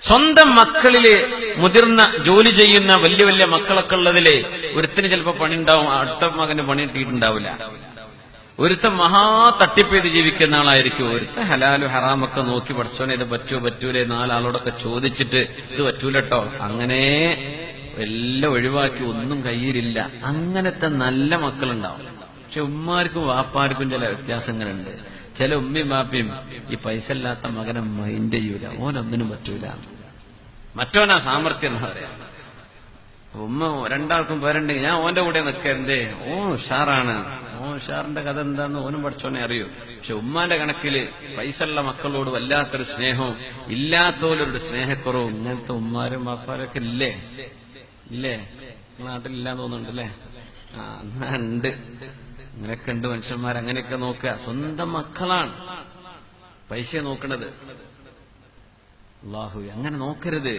സ്വന്തം മക്കളില് മുതിർന്ന ജോലി ചെയ്യുന്ന വലിയ വലിയ മക്കളൊക്കെ ഉള്ളതില് ഒരുത്തിന് ചിലപ്പോ പണി ഉണ്ടാവും, അടുത്ത മകന് പണി കിട്ടിയിട്ടുണ്ടാവില്ല. ഒരുത്തൻ മഹാ തട്ടിപ്പ് ചെയ്ത് ജീവിക്കുന്ന ആളായിരിക്കും. ഒരുത്തൻ ഹലാലു ഹറാമൊക്കെ നോക്കി പഠിച്ചോനെ ഇത് പറ്റൂലേ, നാലാളോടൊക്കെ ചോദിച്ചിട്ട് ഇത് പറ്റൂലട്ടോ, അങ്ങനെ എല്ലാം ഒഴിവാക്കി ഒന്നും കയ്യിലില്ല. അങ്ങനത്തെ നല്ല മക്കളുണ്ടാവും. പക്ഷെ ഉമ്മാർക്കും വാപ്പാർക്കും ചില വ്യത്യാസങ്ങളുണ്ട്. ചില ഉമ്മയും വാപ്പയും ഈ പൈസ ഇല്ലാത്ത മകനെ മൈൻഡ് ചെയ്യൂല, ഓനൊന്നിനും പറ്റൂല, മറ്റോനാ സാമർത്ഥ്യം എന്ന് പറയാം. ഉമ്മ രണ്ടാൾക്കും പേരുണ്ടെങ്കിൽ ഞാൻ ഓന്റെ കൂടെ നിൽക്കരുതേ, ഉഷാറാണ്, ഉഷാറിന്റെ കഥ എന്താന്ന് ഓനും പഠിച്ചോനെ അറിയൂ. പക്ഷെ ഉമ്മാന്റെ കണക്കില് പൈസ ഉള്ള മക്കളോട് വല്ലാത്തൊരു സ്നേഹവും ഇല്ലാത്തോലൊരു സ്നേഹക്കുറവും ഇങ്ങനത്തെ ഉമ്മാരും വാപ്പാരൊക്കെ ഇല്ലേ? നാട്ടിലില്ലാന്ന് തോന്നുന്നുണ്ടല്ലേ? ഉണ്ട്, അങ്ങനെയൊക്കെ ഉണ്ട് മനുഷ്യന്മാർ. അങ്ങനെയൊക്കെ നോക്കുക, സ്വന്തം മക്കളാണ് പൈസ നോക്കണത്. അല്ലാഹു അങ്ങനെ നോക്കരുത്.